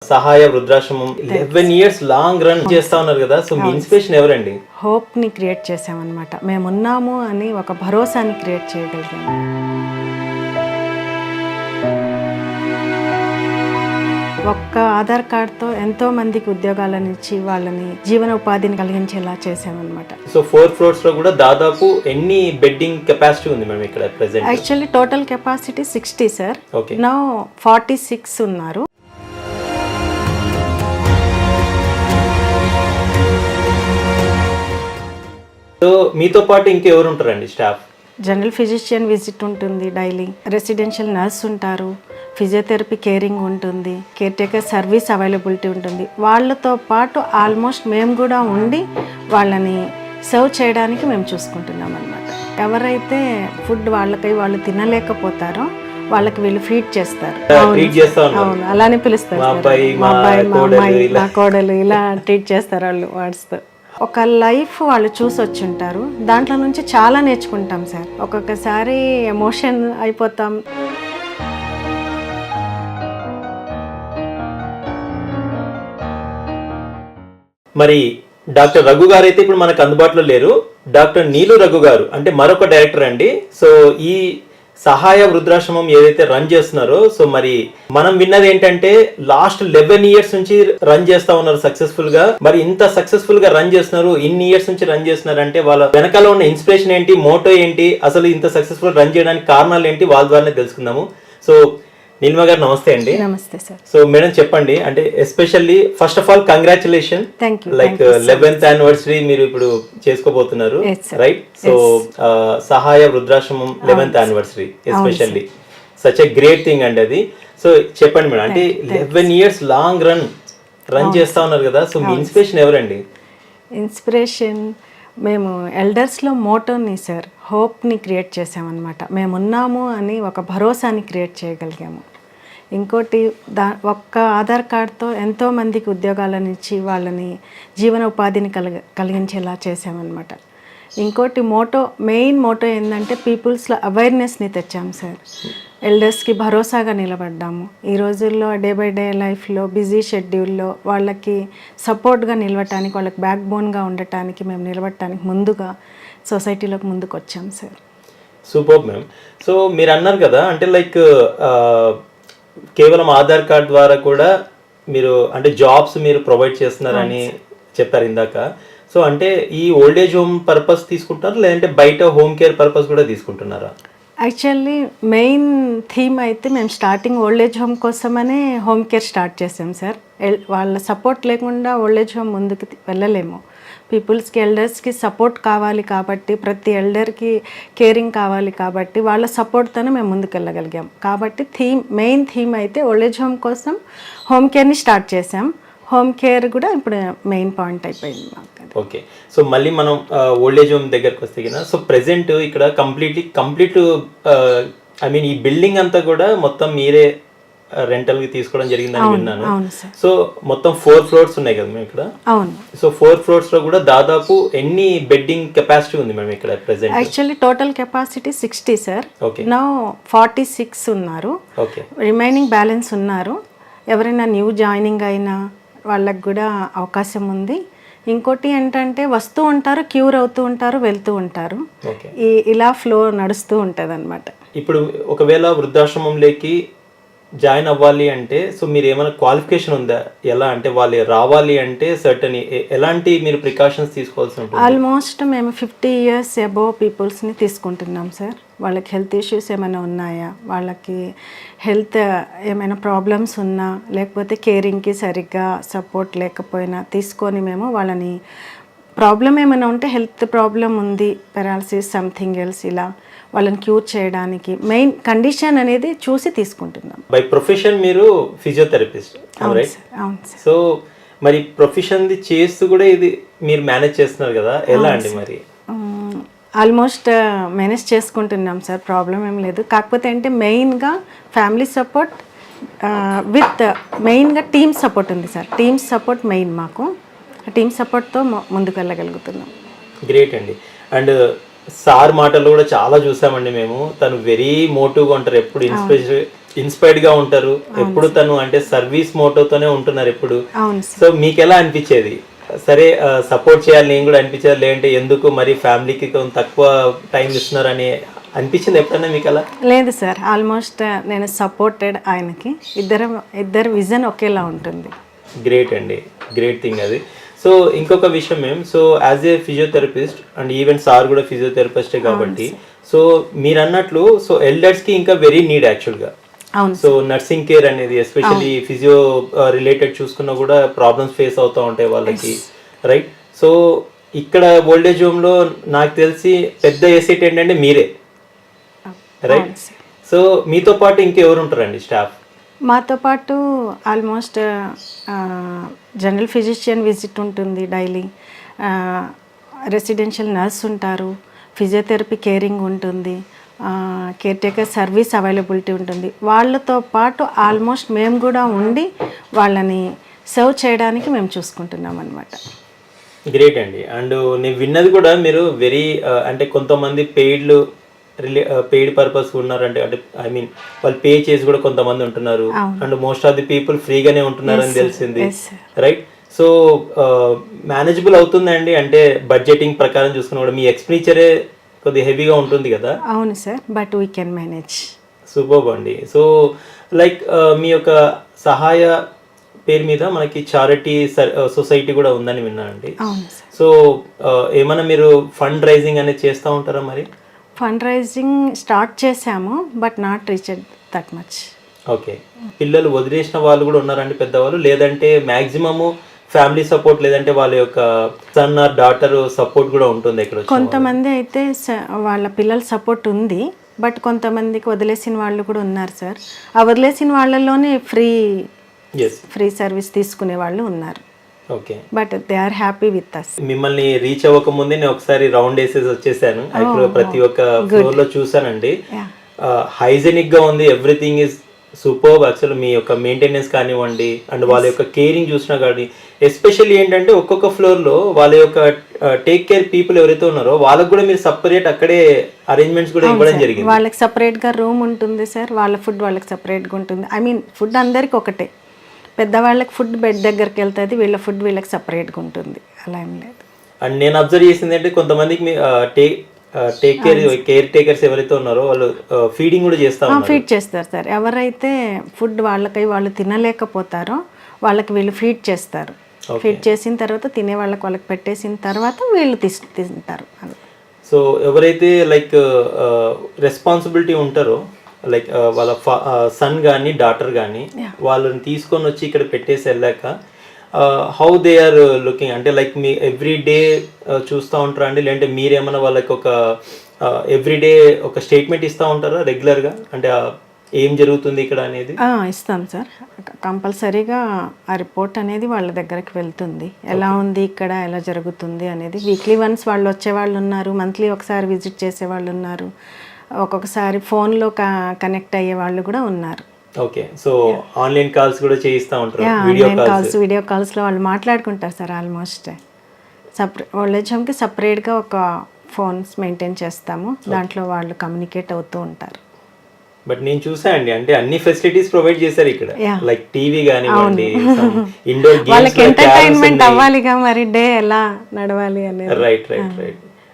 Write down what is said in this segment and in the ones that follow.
సహాయ వృద్ధాశ్రమం 11 years long run చేస్తా ఉన్నారు కదా. సో మీ ఇన్స్పిరేషన్ ఎవరండి? హోప్ ని క్రియేట్ చేసామన్నమాట. మేమున్నాము అని ఒక భరోసాని క్రియేట్ చేయగలిగాము. ఒక్క ఆధార్ కార్డ్తో ఎంతో మందికి ఉద్యోగాలను ఇచ్చి వాళ్ళని జీవన ఉపాధిని కలిగించేలా చేసామన్నమాట. సో 4 floors లో కూడా దాదాపు ఎన్ని బెడ్డింగ్ కెపాసిటీ ఉంది మేడం ఇక్కడ present? Actually total capacity 60 sir. Okay. Now 46 ఉన్నారు. సో మీతో పాటు ఇంకెవరు ఉంటారండి స్టాఫ్? జనరల్ ఫిజిషియన్ విజిట్ ఉంటుంది డైలీ, రెసిడెన్షియల్ నర్స్ ఉంటారు, ఫిజియోథెరపీ కేరింగ్ ఉంటుంది, కేర్ టేకర్ సర్వీస్ అవైలబిలిటీ ఉంటుంది. వాళ్ళతో పాటు ఆల్మోస్ట్ మేము కూడా ఉండి వాళ్ళని సర్వ్ చేయడానికి మేము చూసుకుంటున్నాం అన్నమాట. ఎవరైతే ఫుడ్ వాళ్ళు తినలేకపోతారో వాళ్ళకి వీళ్ళు ఫీడ్ చేస్తారు. అవును, అలానే పిలుస్తారు. మా అబ్బాయి, మా అమ్మాయి, మా కోడలు ఇలా ట్రీట్ చేస్తారు వాళ్ళు వర్డ్స్తో. ఒక లైఫ్ వాళ్ళు చూసి వచ్చి ఉంటారు, దాంట్లో నుంచి చాలా నేర్చుకుంటాం సార్. ఒక్కొక్కసారి ఎమోషన్ అయిపోతాం. మరి డాక్టర్ రఘు గారు అయితే ఇప్పుడు మనకు అందుబాటులో లేరు. డాక్టర్ నీలు రఘు గారు అంటే మరొక డైరెక్టర్ అండి. సో ఈ సహాయ వృద్ధాశ్రమం ఏదైతే రన్ చేస్తున్నారో, సో మరి మనం విన్నది ఏంటంటే లాస్ట్ 11 years నుంచి రన్ చేస్తా ఉన్నారు సక్సెస్ఫుల్ గా. మరి ఇంత సక్సెస్ఫుల్ గా రన్ చేస్తున్నారు, ఇన్ని ఇయర్స్ నుంచి రన్ చేస్తున్నారు అంటే వాళ్ళ వెనకాల ఉన్న ఇన్స్పిరేషన్ ఏంటి, మోటో ఏంటి, అసలు ఇంత సక్సెస్ఫుల్ రన్ చేయడానికి కారణాలు ఏంటి, వాళ్ళ ద్వారానే తెలుసుకుందాము. సో నీలిమ గారు నమస్తే అండి. నమస్తే సార్. సో మేడం చెప్పండి, అంటే especially first of all congratulation, like 11th anniversary మీరు ఇప్పుడు చేసుకోబోతున్నారు, రైట్? సో సహాయ వృద్ధాశ్రమం 11th anniversary especially such a great thing అండి అది. సో చెప్పండి మేడం, అంటే 11 years లాంగ్ రన్ చేస్తా ఉన్నారు కదా. సో మీ ఇన్స్పిరేషన్ ఎవరండి? ఇన్స్పిరేషన్ మేము ఎల్డర్స్లో మోటోని సార్, హోప్ని క్రియేట్ చేసామన్నమాట. మేమున్నాము అని ఒక భరోసాని క్రియేట్ చేయగలిగాము. ఇంకోటి ఒక్క ఆధార్ కార్డ్తో ఎంతో మందికి ఉద్యోగాలను ఇచ్చి వాళ్ళని జీవన ఉపాధిని కలిగించేలా చేసామన్నమాట. ఇంకోటి మెయిన్ మోటో ఏంటంటే పీపుల్స్లో అవేర్నెస్ని తెచ్చాము సార్. ఎల్డర్స్కి భరోసాగా నిలబడ్డాము. ఈ రోజుల్లో డే బై డే లైఫ్లో బిజీ షెడ్యూల్లో వాళ్ళకి సపోర్ట్గా నిలవటానికి, వాళ్ళకి బ్యాక్ బోన్గా ఉండటానికి, మేము నిలబడటానికి ముందుగా సొసైటీలోకి ముందుకు వచ్చాం సార్. Super ma'am. సో మీరు అన్నారు కదా, అంటే లైక్ కేవలం ఆధార్ కార్డ్ ద్వారా కూడా మీరు అంటే జాబ్స్ మీరు ప్రొవైడ్ చేస్తున్నారని చెప్పారు ఇందాక. సో అంటే ఈ ఓల్డ్ ఏజ్ హోమ్ పర్పస్ తీసుకుంటున్నారా, లేదంటే బయట హోమ్ కేర్ పర్పస్ కూడా తీసుకుంటున్నారా? యాక్చువల్లీ మెయిన్ థీమ్ అయితే మేము స్టార్టింగ్ ఓల్డ్ ఏజ్ హోమ్ కోసమనే హోమ్ కేర్ స్టార్ట్ చేసాం సార్. వాళ్ళ సపోర్ట్ లేకుండా ఓల్డ్ ఏజ్ హోమ్ ముందుకు వెళ్ళలేము. పీపుల్స్కి, ఎల్డర్స్కి సపోర్ట్ కావాలి కాబట్టి, ప్రతి ఎల్డర్కి కేరింగ్ కావాలి కాబట్టి వాళ్ళ సపోర్ట్తోనే మేము ముందుకు వెళ్ళగలిగాం. కాబట్టి మెయిన్ థీమ్ అయితే ఓల్డ్ ఏజ్ హోమ్ కోసం హోమ్ కేర్ని స్టార్ట్ చేసాం. హోమ్ కేర్ కూడా ఇప్పుడు మెయిన్ పాయింట్ అయిపోయింది మాకు. ఓకే. సో మళ్ళీ మనం ఓల్డ్ ఏజ్ హోమ్ దగ్గరకు వస్తే కదా, సో ప్రెసెంట్ ఇక్కడ కంప్లీట్ ఐ మీన్ ఈ బిల్డింగ్ అంతా కూడా మొత్తం మీరే రెంటల్ కి తీసుకోవడం జరిగిందని విన్నాను. సో మొత్తం 4 floors ఉన్నాయి కదా మేము ఇక్కడ. అవును. సో 4 floors లో కూడా దాదాపు ఎన్ని బెడ్డింగ్ కెపాసిటీ ఉంది మేము ఇక్కడ present? Actually total capacity 60 sir. Okay. Now 46 ఉన్నారు. ఓకే. రిమైనింగ్ బ్యాలెన్స్ ఉన్నారు. ఎవరైనా న్యూ జాయినింగ్ అయినా వాళ్ళకి కూడా అవకాశం ఉంది. ఇంకోటి ఏంటంటే వస్తూ ఉంటారు, క్యూర్ అవుతూ ఉంటారు, వెళ్తూ ఉంటారు. ఇలా ఫ్లో నడుస్తూ ఉంటుంది అన్నమాట. ఇప్పుడు ఒకవేళ వృద్ధాశ్రమంలోకి జాయిన్ అవ్వాలి అంటే సో మీరు ఏమైనా క్వాలిఫికేషన్ ఉందా? ఎలా అంటే వాళ్ళు రావాలి అంటే సర్టన్ ఎలాంటి మీరు ప్రికాషన్స్ తీసుకోవాల్సి ఉంటుంది? ఆల్మోస్ట్ మేము 50 years అబోవ్ పీపుల్స్ని తీసుకుంటున్నాం సార్. వాళ్ళకి హెల్త్ ఇష్యూస్ ఏమైనా ఉన్నాయా, వాళ్ళకి హెల్త్ ఏమైనా ప్రాబ్లమ్స్ ఉన్నా, లేకపోతే కేరింగ్కి సరిగ్గా సపోర్ట్ లేకపోయినా తీసుకొని మేము వాళ్ళని, ప్రాబ్లం ఏమైనా ఉంటే హెల్త్ ప్రాబ్లం ఉంది, పెరాలసిస్, సంథింగ్ ఎల్స్, ఇలా వాళ్ళని క్యూర్ చేయడానికి మెయిన్ కండిషన్ అనేది చూసి తీసుకుంటున్నాం. బై ప్రొఫెషన్ మీరు ఫిజియోథెరపిస్ట్, రైట్? అవును సార్. సో మరి ప్రొఫెషన్ చేస్తూ కూడా ఇది మీరు మేనేజ్ చేస్తున్నారు కదా, ఎలా అండి మరి? ఆల్మోస్ట్ మేనేజ్ చేసుకుంటున్నాం సార్, ప్రాబ్లం ఏం లేదు. కాకపోతే అంటే మెయిన్గా ఫ్యామిలీ సపోర్ట్ విత్ మెయిన్గా టీమ్ సపోర్ట్ ఉంది సార్. టీమ్ సపోర్ట్ మెయిన్ మాకు. టీమ్ సపోర్ట్తో ముందుకు వెళ్ళగలుగుతున్నాం. గ్రేట్ అండి. అండ్ సార్ మాటలు కూడా చాలా చూసామండి మేము. తను వెరీ మోటివ్గా ఉంటారు, ఎప్పుడు ఇన్స్పైర్డ్ గా ఉంటారు ఎప్పుడు తను అంటే సర్వీస్ మోటోతోనే ఉంటున్నారు ఎప్పుడు. అవును సార్. సో మీకు ఎలా అనిపించేది, సరే సపోర్ట్ చేయాలి నేను కూడా అనిపించేది, లేదంటే ఎందుకు మరి ఫ్యామిలీకి కొంచెం తక్కువ టైం ఇస్తున్నారు అని అనిపించింది ఎప్పుడన్నా మీకు అలా? లేదు సార్, ఆల్మోస్ట్ నేను సపోర్టెడ్ ఆయనకి. ఇద్దరు విజన్ ఒకేలా ఉంటుంది. గ్రేట్ అండి, గ్రేట్ థింగ్ అది. సో ఇంకొక విషయం so as a physiotherapist and even sir కూడా ఫిజియోథెరపిస్టే కాబట్టి, సో మీరు అన్నట్లు సో ఎల్డర్స్కి ఇంకా వెరీ నీడ్ యాక్చువల్గా. అవును. సో నర్సింగ్ కేర్ అనేది ఎస్పెషల్లీ ఫిజియో రిలేటెడ్ చూసుకున్నా కూడా ప్రాబ్లమ్స్ ఫేస్ అవుతూ ఉంటాయి వాళ్ళకి, రైట్? సో ఇక్కడ ఓల్డేజ్ హోమ్లో నాకు తెలిసి పెద్ద ఎసెట్ ఏంటంటే మీరే, రైట్? సో మీతో పాటు ఇంకెవరు ఉంటారండి స్టాఫ్? మాతో పాటు ఆల్మోస్ట్ జనరల్ ఫిజిషియన్ విజిట్ ఉంటుంది డైలీ, రెసిడెన్షియల్ నర్స్ ఉంటారు, ఫిజియోథెరపీ కేరింగ్ ఉంటుంది, కేర్ టేకర్ సర్వీస్ అవైలబిలిటీ ఉంటుంది. వాళ్ళతో పాటు ఆల్మోస్ట్ మేము కూడా ఉండి వాళ్ళని సర్వ్ చేయడానికి మేము చూసుకుంటున్నాం అనమాట. గ్రేట్ అండి. అండ్ నేను విన్నది కూడా మీరు వెరీ అంటే కొంతమంది పెయిడ్ పర్పస్ ఉన్నారు, అంటే ఐ మీన్ వాళ్ళు పే చేసి కూడా కొంతమంది ఉంటున్నారు, and most of the people ఫ్రీగానే ఉంటున్నారు అని తెలిసింది, రైట్? సో మేనేజబుల్ అవుతుందండి, అంటే బడ్జెటింగ్ ప్రకారం చూసుకున్నా కూడా మీ ఎక్స్పెండిచరే కొద్దిగా హెవీగా ఉంటుంది కదా? అవును sir, but we can manage. Super అండి. సో లైక్ మీ యొక్క సహాయ పేరు మీద మనకి చారిటీ సొసైటీ కూడా ఉందని విన్నానండి. సో ఏమైనా మీరు ఫండ్ రైజింగ్ అనేది చేస్తూ ఉంటారా మరి? ఫండ్ రైజింగ్ స్టార్ట్ చేశాము, but not reached that much. Okay. పిల్లలు వదిలేసిన వాళ్ళు కూడా ఉన్నారండి పెద్దవాళ్ళు, లేదంటే మ్యాక్సిమము ఫ్యామిలీ సపోర్ట్, లేదంటే వాళ్ళ యొక్క సన్ ఆర్ డాటర్ సపోర్ట్ కూడా ఉంటుంది ఇక్కడ? కొంతమంది అయితే వాళ్ళ పిల్లల సపోర్ట్ ఉంది, బట్ కొంతమందికి వదిలేసిన వాళ్ళు కూడా ఉన్నారు సార్. ఆ వదిలేసిన వాళ్ళలోనే ఫ్రీ సర్వీస్ తీసుకునే వాళ్ళు ఉన్నారు. Okay. But they are happy with us. మిమ్మల్ని రీచ్ అవ్వక ముందే నేను ఒకసారి రౌండ్ వేసేసి వచ్చేసాను. ఇప్పుడు ప్రతి ఒక్క ఫ్లోర్ లో చూసానండి, హైజెనిక్ గా ఉంది, ఎవ్రీథింగ్ ఇస్ సూపర్బ్. యాక్చువల్ మీ యొక్క మెయింటెనెన్స్ కానివ్వండి, అండ్ వాళ్ళ యొక్క కేరింగ్ చూసినా కానీ, ఎస్పెషల్లీ ఏంటంటే ఒక్కొక్క ఫ్లోర్ లో వాళ్ళ యొక్క టేక్ కేర్ పీపుల్ ఎవరైతే ఉన్నారో వాళ్ళకి కూడా మీరు సపరేట్ అక్కడే అరేంజ్మెంట్స్ కూడా ఇవ్వడం జరిగింది. వాళ్ళకి సపరేట్ గా రూమ్ ఉంటుంది సార్, వాళ్ళ ఫుడ్ వాళ్ళకి సపరేట్ గా ఉంటుంది. ఐ మీన్ ఫుడ్ అందరికి ఒకటే, పెద్దవాళ్ళకి ఫుడ్ బెడ్ దగ్గరికి వెళ్తుంది, వీళ్ళ ఫుడ్ వీళ్ళకి సపరేట్గా ఉంటుంది, అలా ఏం లేదు. అండ్ నేను అబ్జర్వ్ చేసింది అంటే కొంతమందికి కేర్ టేకర్స్ ఎవరైతే ఉన్నారో వాళ్ళు ఫీడింగ్ కూడా చేస్తారు. ఫీడ్ చేస్తారు సార్. ఎవరైతే ఫుడ్ వాళ్ళు తినలేకపోతారో వాళ్ళకి వీళ్ళు ఫీడ్ చేస్తారు. ఫీడ్ చేసిన తర్వాత తినే వాళ్ళకి పెట్టేసిన తర్వాత వీళ్ళు తింటారు. సో ఎవరైతే లైక్ రెస్పాన్సిబిలిటీ ఉంటారో, లైక్ వాళ్ళ సన్ కానీ డాటర్ కానీ వాళ్ళని తీసుకొని వచ్చి ఇక్కడ పెట్టేసి వెళ్ళాక హౌ దే ఆర్ లుకింగ్, అంటే లైక్ మీ ఎవ్రీడే చూస్తూ ఉంటారా అండి, లేదంటే మీరేమన్నా వాళ్ళకి ఒక ఎవ్రీడే ఒక స్టేట్మెంట్ ఇస్తూ ఉంటారా రెగ్యులర్గా, అంటే ఏం జరుగుతుంది ఇక్కడ అనేది? ఇస్తాం సార్, కంపల్సరీగా ఆ రిపోర్ట్ అనేది వాళ్ళ దగ్గరికి వెళ్తుంది. ఎలా ఉంది ఇక్కడ, ఎలా జరుగుతుంది అనేది. వీక్లీ వన్స్ వాళ్ళు వచ్చేవాళ్ళు ఉన్నారు, మంత్లీ ఒకసారి విజిట్ చేసే వాళ్ళు ఉన్నారు, ఒక్కొక్కసారి ఫోన్లో కనెక్ట్ అయ్యే వాళ్ళు కూడా ఉన్నారు. ఓకే. సో ఆన్లైన్ కాల్స్ కూడా చేయిస్తూ ఉంటారు? వీడియో కాల్స్లో వాళ్ళు మాట్లాడుకుంటారు సార్. ఆల్మోస్ట్ ఓల్డేజ్ హోమ్కి సపరేట్గా ఒక ఫోన్స్ మెయింటైన్ చేస్తాము, దాంట్లో వాళ్ళు కమ్యూనికేట్ అవుతూ ఉంటారు. బట్ నేను చూసా అండి, అంటే అన్ని ఫెసిలిటీస్ ప్రొవైడ్ చేశారు ఇక్కడ, లైక్ టీవీ కానివ్వండి, ఇండోర్ గేమ్స్, వాళ్ళకి ఎంటర్టైన్మెంట్ అవ్వాలిగా మరి, డే ఎలా నడవాలి అనేది. Right.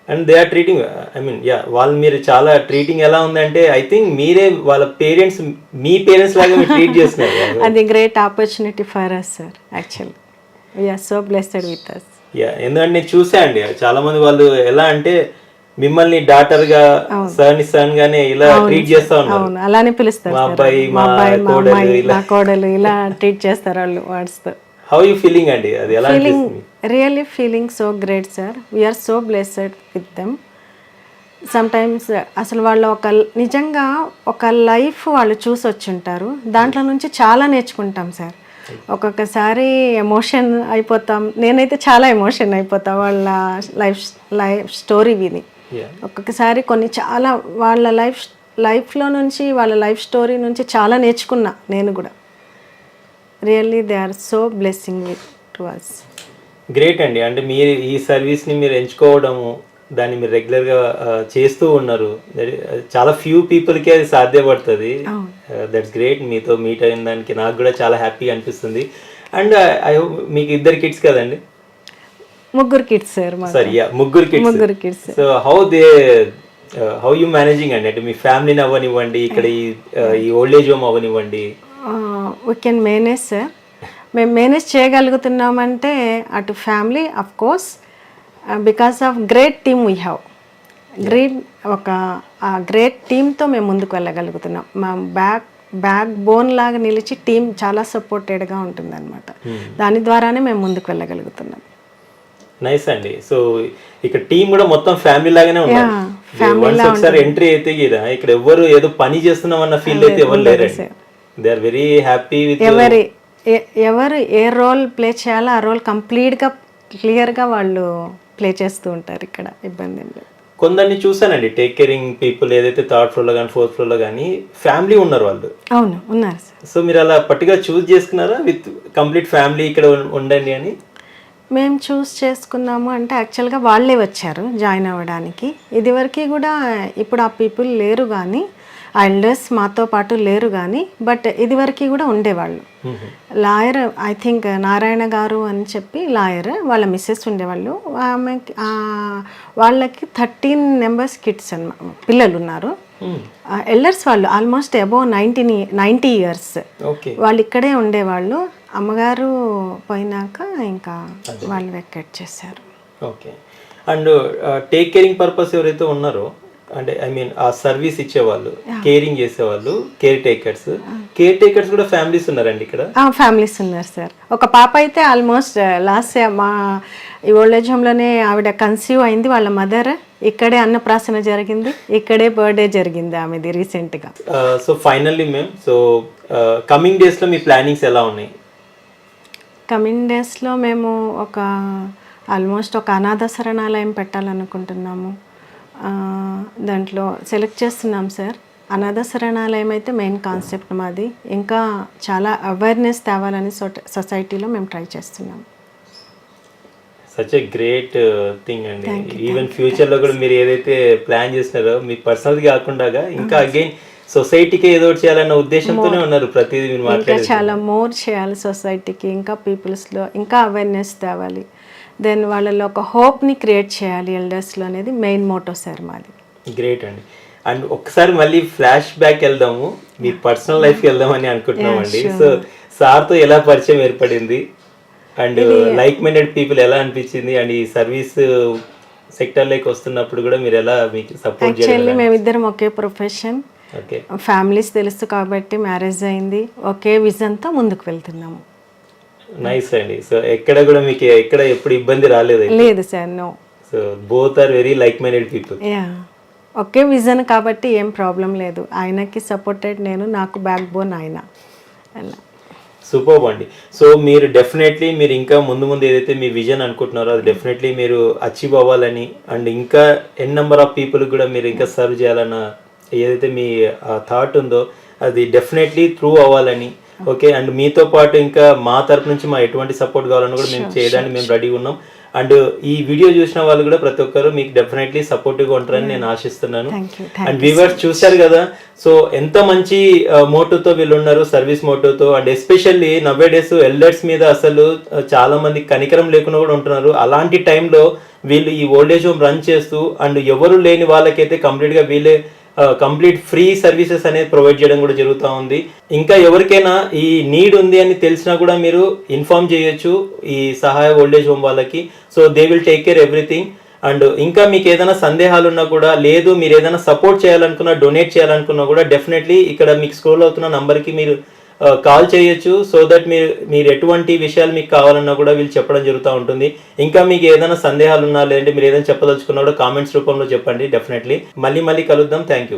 And they are treating, I mean వాళ్ళు మీరు చాలా ట్రీటింగ్ ఎలా ఉందంటే ఐ థింక్ మీరే వాళ్ళ పేరెంట్స్, మీ పేరెంట్స్ లాగా మీరు ట్రీట్ చేస్తున్నారు. అది great opportunity for us sir, actually we are so blessed with us. ఎందుకంటే నేను చూసా అండి, చాలా మంది వాళ్ళు ఎలా అంటే మిమ్మల్ని డాటర్ గా సన్ గానే ఇలా ట్రీట్ చేస్తా ఉన్నారు. అలానే పిలుస్తారు, మా అబ్బాయి, మా కోడలు ఇలా ట్రీట్ చేస్తారు వాళ్ళు వర్డ్స్ తో. హౌ యూ ఫీలింగ్ అండి, అది ఎలా అనిపిస్తుంది? Really feeling so great sir, we are so blessed with them. Sometimes అసలు వాళ్ళు నిజంగా ఒక లైఫ్ వాళ్ళు చూసి వచ్చి ఉంటారు, దాంట్లో నుంచి చాలా నేర్చుకుంటాం సార్. ఒక్కొక్కసారి ఎమోషన్ అయిపోతాం, నేనైతే చాలా ఎమోషన్ అయిపోతా వాళ్ళ లైఫ్ స్టోరీ విని. ఒక్కొక్కసారి కొన్ని చాలా వాళ్ళ లైఫ్లో నుంచి, వాళ్ళ లైఫ్ స్టోరీ నుంచి చాలా నేర్చుకున్నా నేను కూడా. Really they are so blessing with to us. Great అండి, అంటే మీరు ఈ సర్వీస్ని మీరు ఎంచుకోవడము దాన్ని మీరు రెగ్యులర్గా చేస్తూ ఉన్నారు. చాలా ఫ్యూ పీపుల్కి అది సాధ్యపడుతుంది. That's great. మీతో మీట్ అయిన దానికి నాకు కూడా చాలా హ్యాపీగా అనిపిస్తుంది. అండ్ ఐ హోప్ మీకు 2 కిడ్స్ కదండి? 3 kids sir. Sorry, 3 kids. So how you managing అండి? అంటే మీ ఫ్యామిలీని అవ్వనివ్వండి, ఇక్కడ ఈ ఓల్డ్ ఏజ్ హోమ్ అవ్వనివ్వండి. We can manage sir. మేము మేనేజ్ చేయగలుగుతున్నామంటే అటు family of course because of great team we have. Great టీమ్తో మేము ముందుకు వెళ్ళగలుగుతున్నాం. మా బ్యాక్ బోన్ లాగా నిలిచి టీం చాలా సపోర్టెడ్గా ఉంటుందన్నమాట. దాని ద్వారానే మేము ముందుకు వెళ్ళగలుగుతున్నాం. నైస్ అండి. సో ఇక్కడ టీం కూడా మొత్తం ఫ్యామిలీ లాగానే ఉన్నారు. ఒకసారి ఎంట్రీ అయితే ఇక్కడ ఎవరు ఏదో పని చేస్తున్నాం అన్న ఫీల్ అయితే ఎవరు లేరండి. They are very happy with ఎవరు ఏ రోల్ ప్లే చేయాలో ఆ రోల్ కంప్లీట్గా క్లియర్గా వాళ్ళు ప్లే చేస్తూ ఉంటారు. ఇక్కడ ఇబ్బంది లేదు. కొందరిని చూసానండి, టేక్ కేరింగ్ పీపుల్ ఏదైతే 3rd ఫ్లోర్లో కానీ 4th ఫ్లోర్లో కానీ ఫ్యామిలీ ఉన్నారు వాళ్ళు. అవును, ఉన్నారు సార్. సో మీరు అలా పర్టికులర్ చూస్ చేసుకున్నారా విత్ కంప్లీట్ ఫ్యామిలీ ఇక్కడ ఉండండి అని? మేము చూస్ చేసుకున్నాము అంటే యాక్చువల్గా వాళ్ళే వచ్చారు జాయిన్ అవ్వడానికి. ఇదివరకు కూడా ఇప్పుడు ఆ పీపుల్ లేరు కానీ, ఆ ఎల్డర్స్ మాతో పాటు లేరు కానీ, బట్ ఇదివరకు కూడా ఉండేవాళ్ళు. లాయర్ ఐ థింక్ నారాయణ గారు అని చెప్పి లాయర్, వాళ్ళ మిస్సెస్ ఉండేవాళ్ళు. ఆమెకి వాళ్ళకి 13 మెంబర్స్ కిడ్స్ అన్నమాట, పిల్లలు ఉన్నారు. ఎల్డర్స్ వాళ్ళు ఆల్మోస్ట్ అబౌవ్ 90 ఇయర్స్. వాళ్ళు ఇక్కడే ఉండేవాళ్ళు. అమ్మగారు పోయినాక ఇంకా వాళ్ళు వెకేట్ చేశారు. Okay. And take caring purpose ఎవరైతే ఉన్నారో, అంటే ఐ మీన్ ఆ సర్వీస్ ఇచ్చేవాళ్ళు, కేరింగ్ చేసేవాళ్ళు, కేర్ టేకర్స్ కూడా ఫ్యామిలీస్ ఉన్నారండి ఇక్కడ? ఫ్యామిలీస్ ఉన్నారు సార్. ఒక పాప అయితే ఆల్మోస్ట్ లాస్ట్ మా ఈ ఓల్డ్ ఏజ్ హోమ్లోనే ఆవిడ కన్సీవ్ అయింది. వాళ్ళ మదర్ ఇక్కడే అన్నప్రాసన జరిగింది, ఇక్కడే బర్త్డే జరిగింది ఆమెది రీసెంట్గా. So finally ma'am, so coming డేస్లో మీ ప్లానింగ్స్ ఎలా ఉన్నాయి? కమింగ్ డేస్లో మేము ఆల్మోస్ట్ ఒక అనాథ శరణాలయం పెట్టాలనుకుంటున్నాము. దాంట్లో సెలెక్ట్ చేస్తున్నాం సార్. అనాథ శరణాలయం అయితే మెయిన్ కాన్సెప్ట్ మాది. ఇంకా చాలా అవేర్నెస్ తేవాలని సొసైటీలో మేము ట్రై చేస్తున్నాం. సచ్ ఎ గ్రేట్ థింగ్ అండి. ఈవెన్ ఫ్యూచర్లో కూడా మీరు ఏదైతే ప్లాన్ చేసినారో మీ పర్సనల్ది కాకుండా ఇంకా అగైన్ సొసైటీకి ఏదో చేయాలన్న ఉద్దేశంతోనే ఉన్నారు ప్రతిదీ మీరు మాట్లాడారు. చాలా మోర్ చేయాలి సొసైటీకి, ఇంకా పీపుల్స్లో ఇంకా అవేర్నెస్ తేవాలి. దెన్ వాళ్ళలో ఒక హోప్ని క్రియేట్ చేయాలి ఎల్డర్స్లో అనేది మెయిన్ మోటో సార్ మాది. గ్రేట్ అండి. అండ్ ఒకసారి మళ్ళీ ఫ్లాష్ బ్యాక్ వెళ్దాము, మీ పర్సనల్ లైఫ్కి వెళ్దామని అనుకుంటున్నామండి. సో సార్తో ఎలా పరిచయం ఏర్పడింది, అండ్ లైక్ మైండెడ్ పీపుల్ ఎలా అనిపించింది, అండ్ ఈ సర్వీస్ సెక్టర్లోకి వస్తున్నప్పుడు కూడా మీరు ఎలా మీకు సపోర్ట్ చేయాలి? యాక్చువల్లీ మేమిద్దరం ఒకే ప్రొఫెషన్, ఫ్యామిలీస్ తెలుసు కాబట్టి మ్యారేజ్ అయింది, ఒకే విజన్తో ముందుకు వెళ్తున్నాము. నైస్ అండి. సో ఎక్కడ కూడా మీకు ఎప్పుడు ఇబ్బంది రాలేదు? లేదు sir, no. So both are very like minded people. ఒకే విజన్ కాబట్టి ఏం ప్రాబ్లం లేదు. ఆయనకి సపోర్టెడ్ నేను, నాకు బ్యాక్ బోన్ ఆయన. అలా సూపర్ అండి. సో మీరు డెఫినెట్లీ మీరు ఇంకా ముందు ఏదైతే మీ విజన్ అనుకుంటున్నారో అది డెఫినెట్లీ మీరు అచీవ్ అవ్వాలని, అండ్ ఇంకా నెంబర్ ఆఫ్ పీపుల్ కూడా మీరు ఇంకా సర్వ్ చేయాలన్న ఏదైతే మీ థాట్ ఉందో అది డెఫినెట్లీ త్రూ అవ్వాలని. ఓకే. అండ్ మీతో పాటు ఇంకా మా తరపు నుంచి మా ఎటువంటి సపోర్ట్ కావాలని కూడా మేము చేయడానికి మేము రెడీగా ఉన్నాం. అండ్ ఈ వీడియో చూసిన వాళ్ళు కూడా ప్రతి ఒక్కరు మీకు డెఫినెట్లీ సపోర్టివ్గా ఉంటారని నేను ఆశిస్తున్నాను. అండ్ వ్యూవర్స్ చూశారు కదా, సో ఎంత మంచి మోటోతో వీళ్ళు ఉన్నారు, సర్వీస్ మోటోతో. అండ్ ఎస్పెషల్లీ నవ్వే డేస్ ఎల్డర్స్ మీద అసలు చాలా మంది కనికరం లేకుండా కూడా ఉంటున్నారు. అలాంటి టైంలో వీళ్ళు ఈ ఓల్డ్ ఏజ్ హోమ్ రన్ చేస్తూ అండ్ ఎవరు లేని వాళ్ళకైతే కంప్లీట్గా వీళ్ళే కంప్లీట్ ఫ్రీ సర్వీసెస్ అనేది ప్రొవైడ్ చేయడం కూడా జరుగుతూ ఉంది. ఇంకా ఎవరికైనా ఈ నీడ్ ఉంది అని తెలిసినా కూడా మీరు ఇన్ఫార్మ్ చేయొచ్చు ఈ సహాయ ఓల్డ్ ఏజ్ హోమ్ వాళ్ళకి. So they will take care everything. And ఇంకా మీకు ఏదైనా సందేహాలు ఉన్నా కూడా, లేదు మీరు ఏదైనా సపోర్ట్ చేయాలనుకున్నా, డొనేట్ చేయాలనుకున్నా కూడా డెఫినెట్లీ ఇక్కడ మీకు స్క్రోల్ అవుతున్న నంబర్కి మీరు కాల్ చేయొచ్చు. సో దట్ మీరు ఎటువంటి విషయాలు మీకు కావాలన్నా కూడా వీళ్ళు చెప్పడం జరుగుతూ ఉంటుంది. ఇంకా మీకు ఏదైనా సందేహాలు ఉన్నా, లేదంటే మీరు ఏదైనా చెప్పదలుచుకున్నా కూడా కామెంట్స్ రూపంలో చెప్పండి. డెఫినెట్లీ మళ్ళీ కలుద్దాం. Thank you.